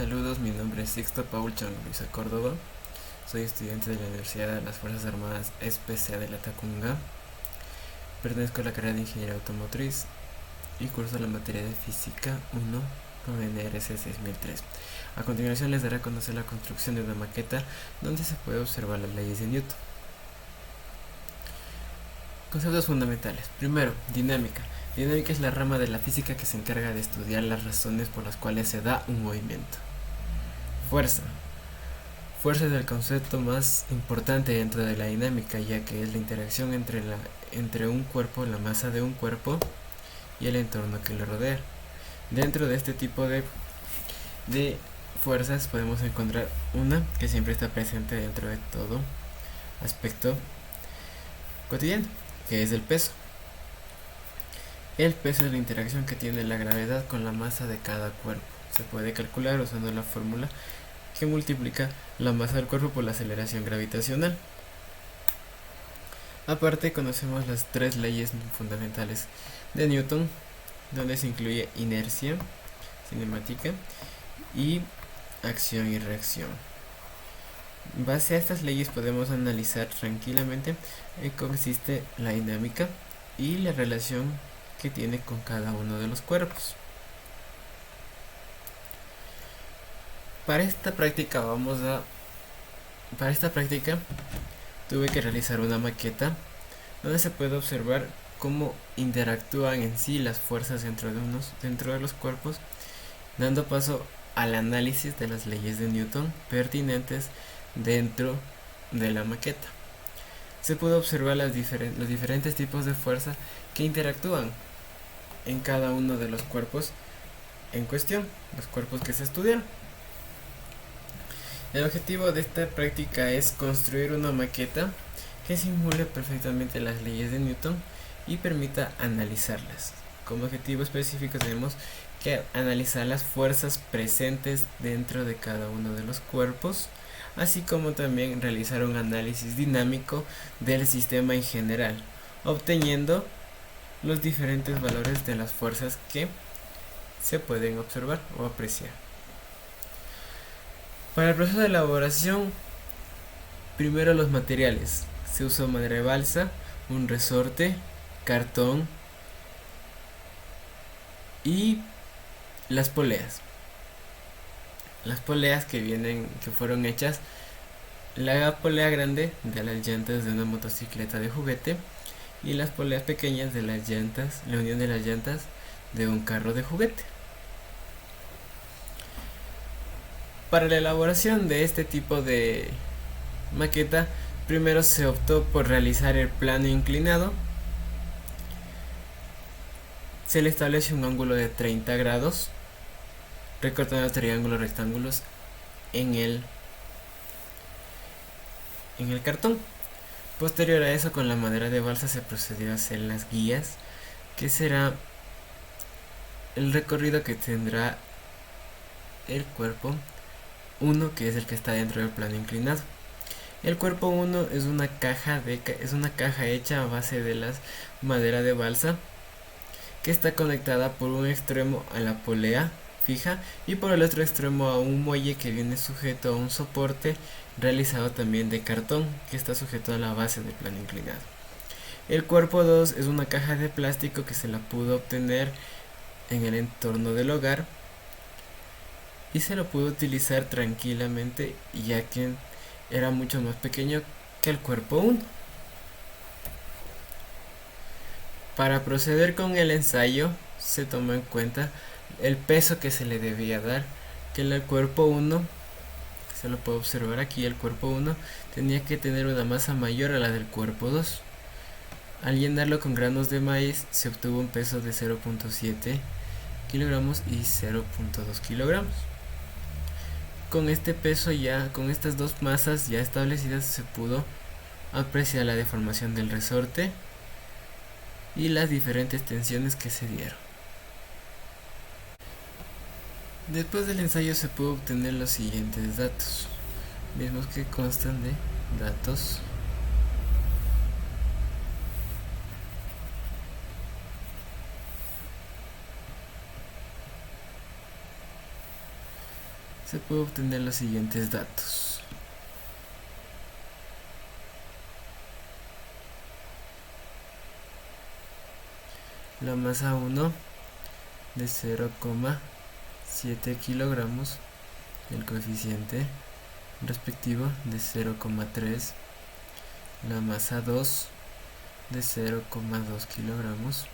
Saludos, mi nombre es Sixto Paul Chang Luisa Córdoba. Soy estudiante de la Universidad de las Fuerzas Armadas SPCA de la Tacunga. Pertenezco a la carrera de Ingeniería Automotriz y curso la materia de Física 1 con NRC 6003. A continuación les daré a conocer la construcción de una maqueta donde se puede observar las leyes de Newton. Conceptos fundamentales. Primero, dinámica. Dinámica es la rama de la física que se encarga de estudiar las razones por las cuales se da un movimiento. Fuerza. Fuerza es el concepto más importante dentro de la dinámica, ya que es la interacción entre un cuerpo, la masa de un cuerpo y el entorno que lo rodea. Dentro de este tipo de fuerzas podemos encontrar una que siempre está presente dentro de todo aspecto cotidiano, que es el peso. El peso es la interacción que tiene la gravedad con la masa de cada cuerpo. Se puede calcular usando la fórmula que multiplica la masa del cuerpo por la aceleración gravitacional. Aparte, conocemos las tres leyes fundamentales de Newton, donde se incluye inercia, cinemática y acción y reacción. En base a estas leyes podemos analizar tranquilamente en qué consiste la dinámica y la relación que tiene con cada uno de los cuerpos. Para esta práctica tuve que realizar una maqueta donde se puede observar cómo interactúan en sí las fuerzas dentro de los cuerpos, dando paso al análisis de las leyes de Newton pertinentes dentro de la maqueta. Se puede observar los diferentes tipos de fuerza que interactúan en cada uno de los cuerpos en cuestión, los cuerpos que se estudiaron. El objetivo de esta práctica es construir una maqueta que simule perfectamente las leyes de Newton y permita analizarlas. Como objetivo específico tenemos que analizar las fuerzas presentes dentro de cada uno de los cuerpos, así como también realizar un análisis dinámico del sistema en general, obteniendo los diferentes valores de las fuerzas que se pueden observar o apreciar. Para el proceso de elaboración, primero los materiales. Se usó madera de balsa, un resorte, cartón y las poleas. Las poleas que fueron hechas, la polea grande de las llantas de una motocicleta de juguete y las poleas pequeñas de las llantas, la unión de las llantas de un carro de juguete. Para la elaboración de este tipo de maqueta, primero se optó por realizar el plano inclinado. Se le establece un ángulo de 30 grados, recortando triángulos rectángulos en el cartón. Posterior a eso, con la madera de balsa se procedió a hacer las guías, que será el recorrido que tendrá el cuerpo 1, que es el que está dentro del plano inclinado. El cuerpo 1 es una caja hecha a base de la madera de balsa, que está conectada por un extremo a la polea fija y por el otro extremo a un muelle que viene sujeto a un soporte realizado también de cartón, que está sujeto a la base del plano inclinado. El cuerpo 2 es una caja de plástico que se la pudo obtener en el entorno del hogar y se lo pudo utilizar tranquilamente, ya que era mucho más pequeño que el cuerpo 1. Para proceder con el ensayo se tomó en cuenta el peso que se le debía dar, que el cuerpo 1, se lo puede observar aquí, el cuerpo 1 tenía que tener una masa mayor a la del cuerpo 2. Al llenarlo con granos de maíz se obtuvo un peso de 0.7 kilogramos y 0.2 kilogramos. Con este peso con estas dos masas ya establecidas, se pudo apreciar la deformación del resorte y las diferentes tensiones que se dieron. Después del ensayo se pudo obtener los siguientes datos, mismos que constan de datos se puede obtener los siguientes datos. La masa 1 de 0,7 kilogramos, el coeficiente respectivo de 0,3, la masa 2 de 0,2 kilogramos,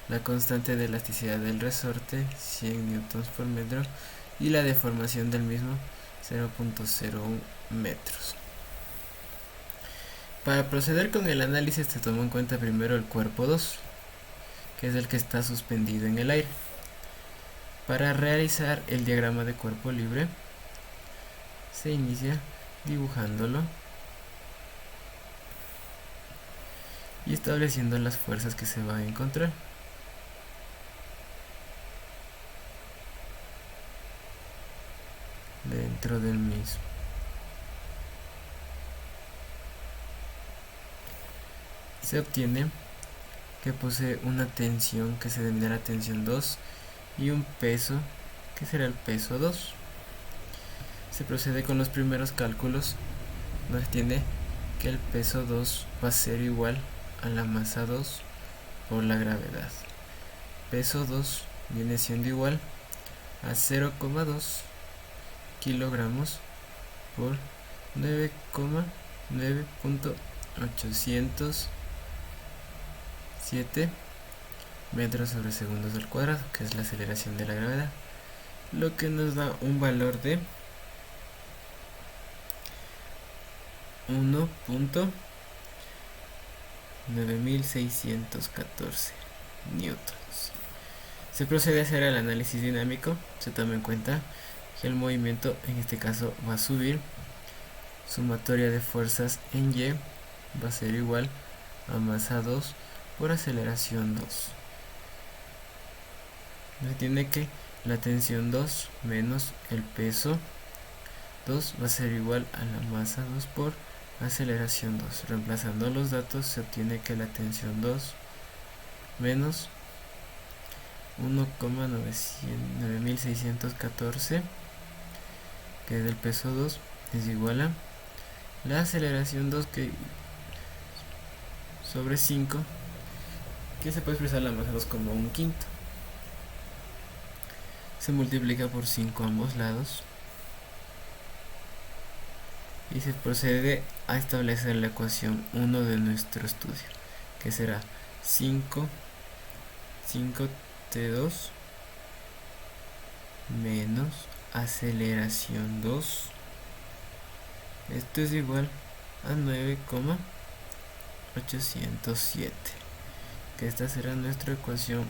la constante de elasticidad del resorte 100 newtons por metro y la deformación del mismo 0,01 metros. Para proceder con el análisis se toma en cuenta primero el cuerpo 2, que es el que está suspendido en el aire. Para realizar el diagrama de cuerpo libre se inicia dibujándolo y estableciendo las fuerzas que se van a encontrar. Dentro del mismo. Se obtiene que posee una tensión que se denomina tensión 2 y un peso que será el peso 2. Se procede con los primeros cálculos. Nos tiene que el peso 2 va a ser igual a la masa 2 por la gravedad. Peso 2 viene siendo igual a 0,2 kilogramos por 9,9.807 metros sobre segundos al cuadrado, que es la aceleración de la gravedad, lo que nos da un valor de 1.9614 newtons. Se procede a hacer el análisis dinámico. Se toma en cuenta que el movimiento en este caso va a subir. Sumatoria de fuerzas en Y va a ser igual a masa 2 por aceleración 2. Se tiene que la tensión 2 menos el peso 2 va a ser igual a la masa 2 por aceleración 2. Reemplazando los datos se obtiene que la tensión 2 menos 1,9614, que es el peso 2, es igual a la aceleración 2 que sobre 5, que se puede expresar la masa 2 como un quinto. Se multiplica por 5 a ambos lados y se procede a establecer la ecuación 1 de nuestro estudio, que será 5T2 menos aceleración 2. Esto es igual a 9,807, que esta será nuestra ecuación 1.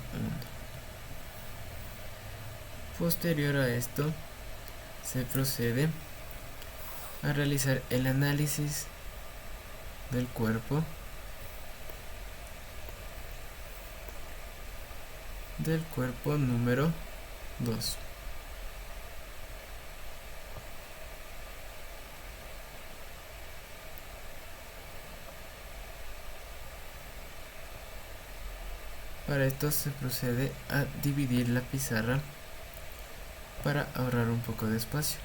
Posterior a esto se procede a realizar el análisis del cuerpo número 2. Para esto se procede a dividir la pizarra para ahorrar un poco de espacio.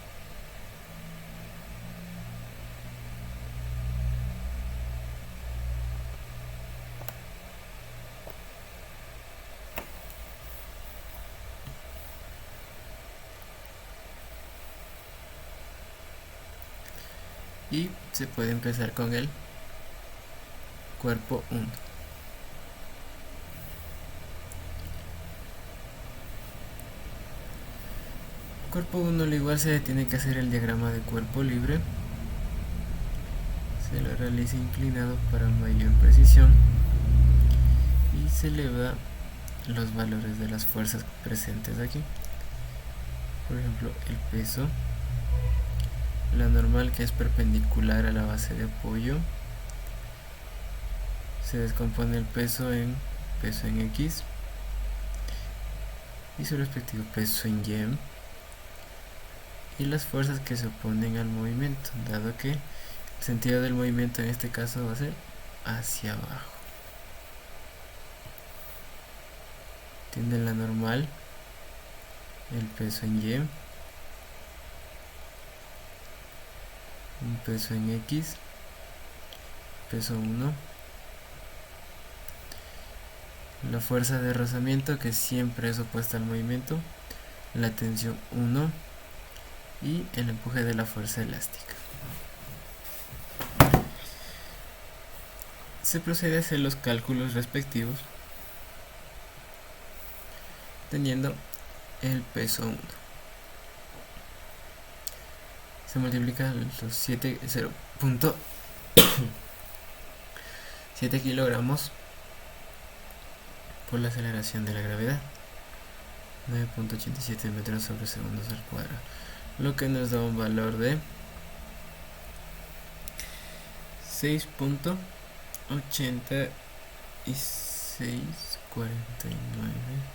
Y se puede empezar con el cuerpo 1. Cuerpo 1 al igual se tiene que hacer el diagrama de cuerpo libre. Se lo realiza inclinado para mayor precisión y se le da los valores de las fuerzas presentes aquí. Por ejemplo, el peso, la normal, que es perpendicular a la base de apoyo. Se descompone el peso en X y su respectivo peso en Y, y las fuerzas que se oponen al movimiento, dado que el sentido del movimiento en este caso va a ser hacia abajo. Tiene la normal, el peso en Y un peso en X, peso 1, la fuerza de rozamiento que siempre es opuesta al movimiento, la tensión 1 y el empuje de la fuerza elástica. Se procede a hacer los cálculos respectivos teniendo el peso 1. Se multiplica los 0.7 kilogramos por la aceleración de la gravedad, 9.87 metros sobre segundos al cuadrado, lo que nos da un valor de 6.8649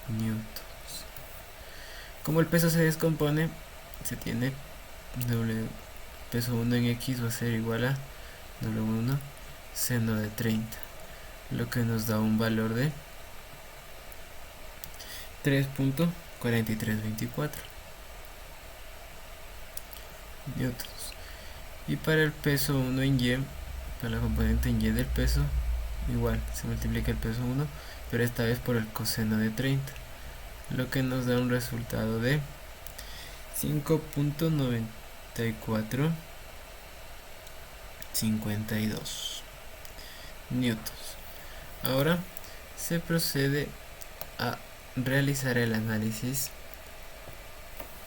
newtons. Como el peso se descompone, se tiene W peso 1 en X va a ser igual a W1 seno de 30, lo que nos da un valor de 3.4324 newtons. Y para el peso 1 en Y, para la componente en Y del peso, igual se multiplica el peso 1, pero esta vez por el coseno de 30, lo que nos da un resultado de 5.9452 newtons. Ahora se procede a realizar el análisis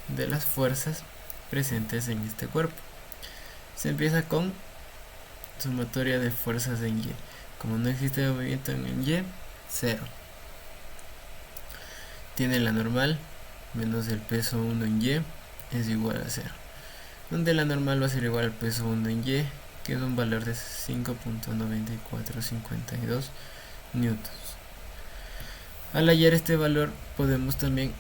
de las fuerzas presentes en este cuerpo. Se empieza con sumatoria de fuerzas en Y. Como no existe movimiento en Y, 0. Tiene la normal menos el peso 1 en Y es igual a 0, donde la normal va a ser igual al peso 1 en Y, que es un valor de 5.9452 newtons. Al hallar este valor podemos también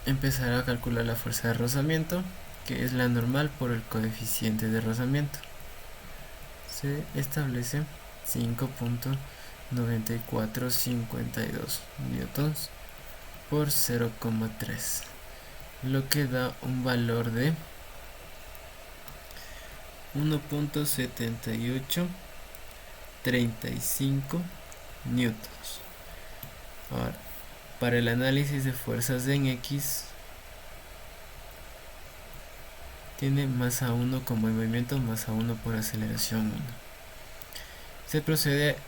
empezar a calcular la fuerza de rozamiento, que es la normal por el coeficiente de rozamiento. Se establece 5.9452 newtons por 0,3, lo que da un valor de 1.7835 newtons. Ahora, para el análisis de fuerzas en X, tiene masa 1 como el movimiento, masa 1 por aceleración 1. Se procede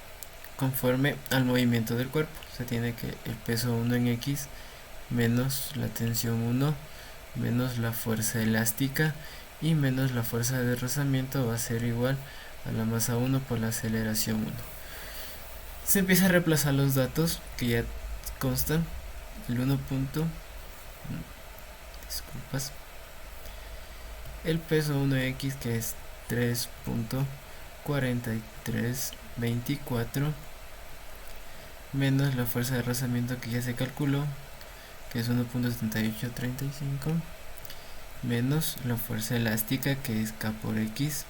conforme al movimiento del cuerpo. Se tiene que el peso 1 en X menos la tensión 1 menos la fuerza elástica y menos la fuerza de rozamiento va a ser igual a la masa 1 por la aceleración 1. Se empieza a reemplazar los datos que ya constan. El 1. El peso 1x, que es 3.4324 menos la fuerza de rozamiento que ya se calculó, que es 1.7835, menos la fuerza elástica, que es K por X,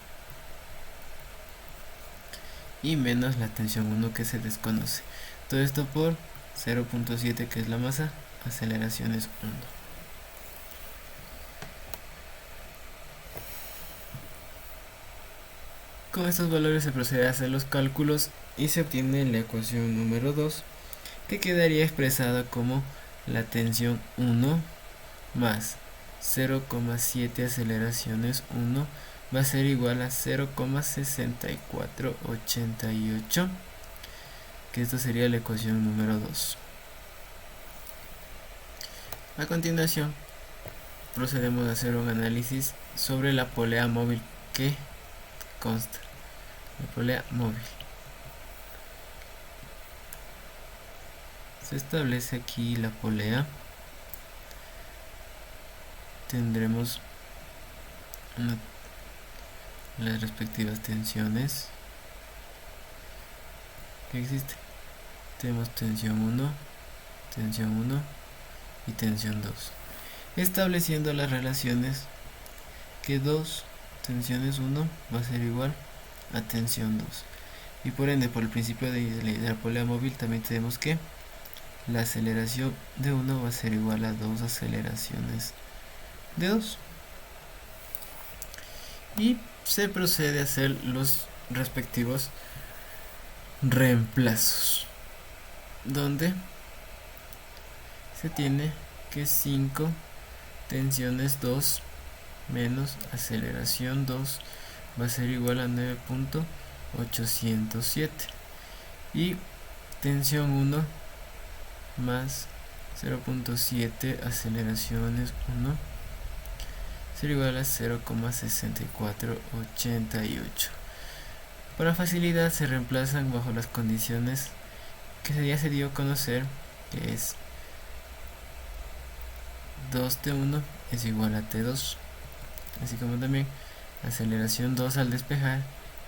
y menos la tensión 1, que se desconoce. Todo esto por 0.7, que es la masa, aceleración es 1. Con estos valores se procede a hacer los cálculos y se obtiene la ecuación número 2, que quedaría expresada como la tensión 1 más 0,7 aceleraciones 1 va a ser igual a 0,6488, que esto sería la ecuación número 2. A continuación procedemos a hacer un análisis sobre la polea móvil que consta. La polea móvil se establece aquí la polea. Tendremos las respectivas tensiones que existen. Tenemos tensión 1 y tensión 2, estableciendo las relaciones que 2 tensiones 1 va a ser igual a tensión 2, y por ende, por el principio de la polea móvil, también tenemos que la aceleración de 1 va a ser igual a 2 aceleraciones de 2. Y se procede a hacer los respectivos reemplazos, donde se tiene que 5 tensiones 2 menos aceleración 2 va a ser igual a 9.807 y tensión 1 más 0.7 aceleraciones 1 será igual a 0,6488. Para facilidad se reemplazan bajo las condiciones que ya se dio a conocer, que es 2T1 es igual a T2, así como también aceleración 2 al despejar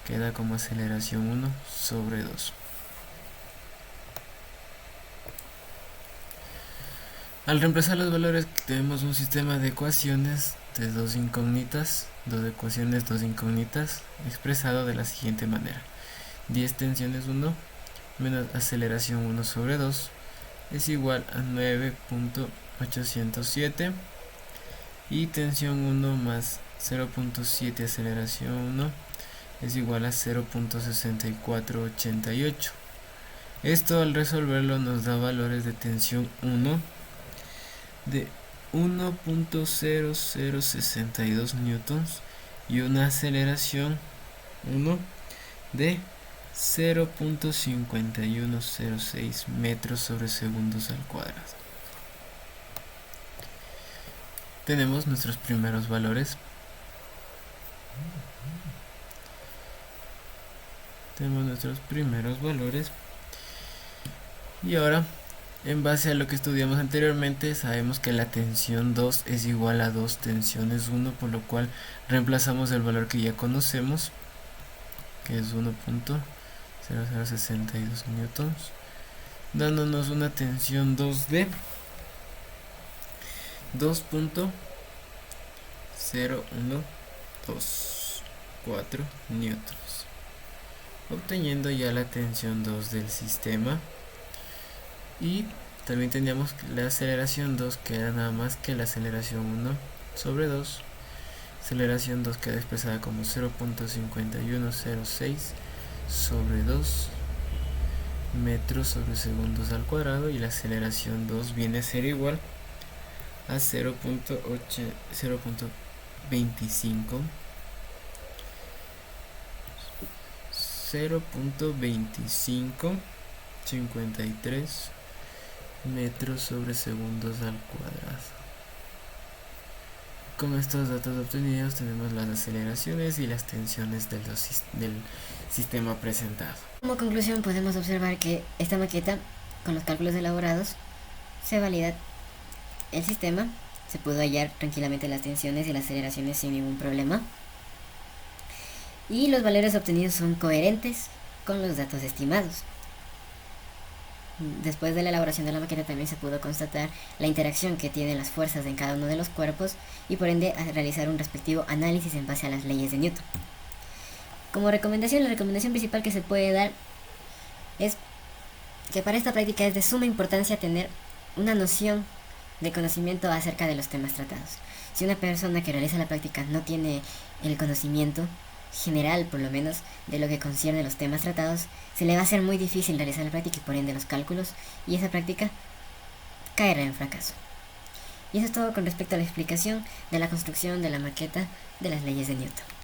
queda como aceleración 1 sobre 2. Al reemplazar los valores tenemos un sistema de ecuaciones de dos ecuaciones expresado de la siguiente manera: 10 tensiones 1 menos aceleración 1 sobre 2 es igual a 9.807 y tensión 1 más 0.7 aceleración 1 es igual a 0.6488. Esto al resolverlo nos da valores de tensión 1 de 1.0062 newtons y una aceleración 1 de 0.5106 metros sobre segundos al cuadrado. Tenemos nuestros primeros valores. Y ahora, en base a lo que estudiamos anteriormente, sabemos que la tensión 2 es igual a 2 tensiones 1, por lo cual reemplazamos el valor que ya conocemos, que es 1.0062 newtons, dándonos una tensión 2 de 2.0124 newtons, obteniendo ya la tensión 2 del sistema. Y también teníamos la aceleración 2, que era nada más que la aceleración 1 sobre 2. Aceleración 2 queda expresada como 0.5106 sobre 2 metros sobre segundos al cuadrado, y la aceleración 2 viene a ser igual a 0.25 53 metros sobre segundos al cuadrado. Con estos datos obtenidos tenemos las aceleraciones y las tensiones del sistema presentado. Como conclusión podemos observar que esta maqueta, con los cálculos elaborados, se valida el sistema, se pudo hallar tranquilamente las tensiones y las aceleraciones sin ningún problema, y los valores obtenidos son coherentes con los datos estimados. Después de la elaboración de la maqueta también se pudo constatar la interacción que tienen las fuerzas en cada uno de los cuerpos y por ende a realizar un respectivo análisis en base a las leyes de Newton. Como recomendación, la recomendación principal que se puede dar es que para esta práctica es de suma importancia tener una noción de conocimiento acerca de los temas tratados. Si una persona que realiza la práctica no tiene el conocimiento general, por lo menos, de lo que concierne a los temas tratados, se le va a hacer muy difícil realizar la práctica y por ende los cálculos, y esa práctica caerá en fracaso. Y eso es todo con respecto a la explicación de la construcción de la maqueta de las leyes de Newton.